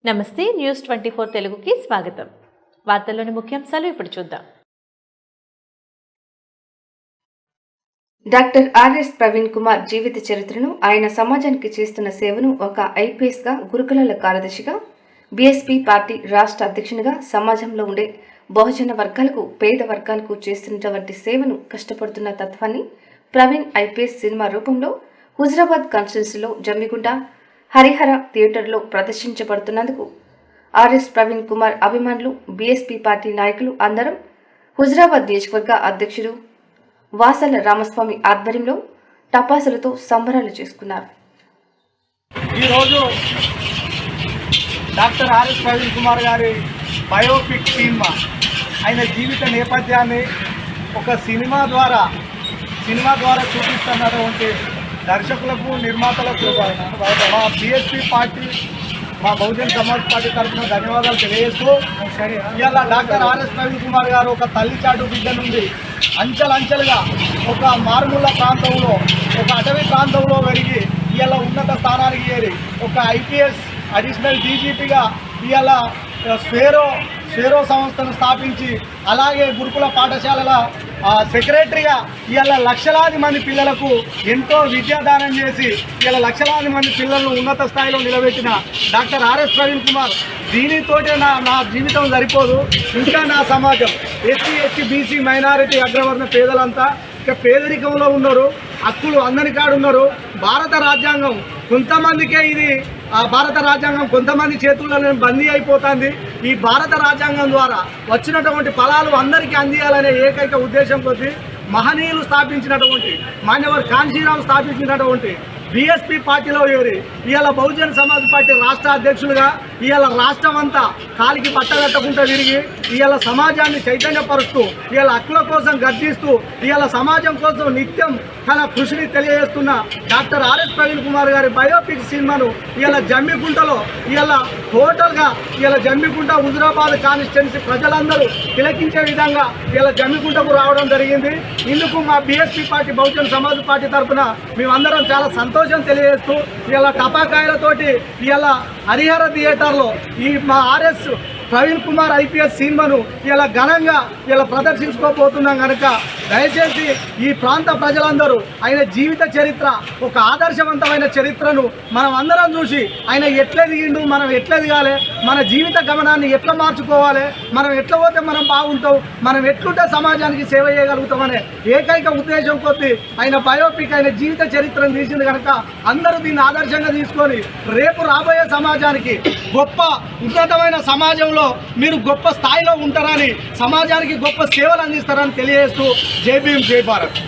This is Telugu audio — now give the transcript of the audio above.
నమస్తే న్యూస్ 24 తెలుగుకి స్వాగతం. వార్తల్లోని ముఖ్యాంశాలు ఇప్పుడు చూద్దాం. డాక్టర్ ఆర్ఎస్ ప్రవీణ్ కుమార్ జీవిత చరిత్రను, ఆయన సమాజానికి చేస్తున్న సేవను ఒక ఐపీఎస్ గా, గురుకులాల కార్యదర్శిగా, బీఎస్పీ పార్టీ రాష్ట్ర అధ్యక్షునిగా సమాజంలో ఉండే బహుజన వర్గాలకు, పేద వర్గాలకు చేస్తున్నటువంటి సేవను, కష్టపడుతున్న తత్వాన్ని ప్రవీణ్ ఐపీఎస్ సినిమా రూపంలో హుజరాబాద్ కాన్స్టిట్యున్సీలో జమ్మిగుంట హరిహర థియేటర్లో ప్రదర్శించబడుతున్నందుకు ఆర్ఎస్ ప్రవీణ్ కుమార్ అభిమానులు, బీఎస్పీ పార్టీ నాయకులు అందరం హుజరాబాద్ నియోజకవర్గ అధ్యక్షుడు వాసల రామస్వామి ఆధ్వర్యంలో టపాసులతో సంబరాలు చేసుకున్నారు. ఈరోజు డాక్టర్ ఆర్ఎస్ ప్రవీణ్ కుమార్ గారి బయోపిక్ సినిమా, ఆయన జీవిత నేపథ్యాన్ని ఒక సినిమా ద్వారా చూపిస్తున్నటువంటి దర్శకులకు, నిర్మాతలకు మా బీఎస్పీ పార్టీ, మా బహుజన్ సమాజ్ పార్టీ తరఫున ధన్యవాదాలు తెలియజేస్తూ, ఇవాళ డాక్టర్ ఆర్ఎస్ ప్రవీణ్ కుమార్ గారు ఒక తల్లి చాటు బిడ్డ నుండి అంచెలంచెలుగా ఒక మారుమూల ప్రాంతంలో, ఒక అటవీ ప్రాంతంలో పెరిగి ఇవాళ ఉన్నత స్థానానికి చేరి ఒక ఐపీఎస్ అడిషనల్ డీజీపీగా ఇవాళ స్వేరో సంస్థను స్థాపించి, అలాగే గురుకుల పాఠశాలల సెక్రటరీగా ఇవాళ లక్షలాది మంది పిల్లలకు ఎంతో విద్యాదానం చేసి ఇవాళ లక్షలాది మంది పిల్లలను ఉన్నత స్థాయిలో నిలబెట్టిన డాక్టర్ ఆర్ఎస్ ప్రవీణ్ కుమార్, దీనితోటే నా జీవితం సరిపోదు, ఇంకా నా సమాజం ఎస్సీ బీసీ మైనారిటీ అగ్రవర్ణ పేదలంతా ఇక పేదరికంలో ఉన్నారు, హక్కులు అందని కాడున్నారు. భారత రాజ్యాంగం కొంతమందికే ఇది, భారత రాజ్యాంగం కొంతమంది చేతుల్లో బందీ అయిపోతుంది. ఈ భారత రాజ్యాంగం ద్వారా వచ్చినటువంటి ఫలాలు అందరికీ అందియాలనే ఏకైక ఉద్దేశం కొద్దీ మహనీయులు స్థాపించినటువంటి, మాన్యవర్ కాంశీరావు స్థాపించినటువంటి బీఎస్పీ పార్టీలో ఏరి ఇవాళ బహుజన్ సమాజ్ పార్టీ రాష్ట్ర అధ్యక్షులుగా ఇవాళ రాష్ట్రం అంతా కాలికి పట్టగట్టకుండా తిరిగి ఇవాళ సమాజాన్ని చైతన్యపరుస్తూ, ఇవాళ హక్కుల కోసం గర్జిస్తూ, ఇవాళ సమాజం కోసం నిత్యం తన కృషిని తెలియజేస్తున్న డాక్టర్ ఆర్ఎస్ ప్రవీణ్ కుమార్ గారి బయోపిక్ సినిమాను ఇవాళ జమ్మికుంటలో ఇవాళ టోటల్గా ఇవాళ జమ్మికుంట హుజరాబాద్ కాన్స్టిట్యున్సీ ప్రజలందరూ తిలకించే విధంగా ఇవాళ జమ్మికుంటకు రావడం జరిగింది. ఇందుకు మా BSP party, Bahujan Samaj party తరఫున మేమందరం చాలా సంతోషం తెలియజేస్తూ ఇవాళ టపాకాయలతోటి ఇవాళ హరిహర థియేటర్లో ఈ మా ఆర్ఎస్ ప్రవీణ్ కుమార్ ఐపీఎస్ సినిమాను ఇలా ఘనంగా ఇలా ప్రదర్శించుకోబోతున్నాం కనుక దయచేసి ఈ ప్రాంత ప్రజలందరూ ఆయన జీవిత చరిత్ర, ఒక ఆదర్శవంతమైన చరిత్రను మనం అందరం చూసి ఆయన ఎట్లెదిగిండు, మనం ఎట్లెదగాలి, మన జీవిత గమనాన్ని ఎట్లా మార్చుకోవాలి, మనం ఎట్లా పోతే మనం బాగుంటాం, మనం ఎట్లుంటే సమాజానికి సేవ చేయగలుగుతామనే ఏకైక ఉద్దేశం కొద్దీ ఆయన బయోపిక్, ఆయన జీవిత చరిత్రను తీసింది కనుక అందరూ దీన్ని ఆదర్శంగా తీసుకొని రేపు రాబోయే సమాజానికి గొప్ప ఉన్నతమైన సమాజంలో మీరు గొప్ప స్థాయిలో ఉంటారని, సమాజానికి గొప్ప సేవలు అందిస్తారని తెలియజేస్తూ జై భీమ్, జై భారత్.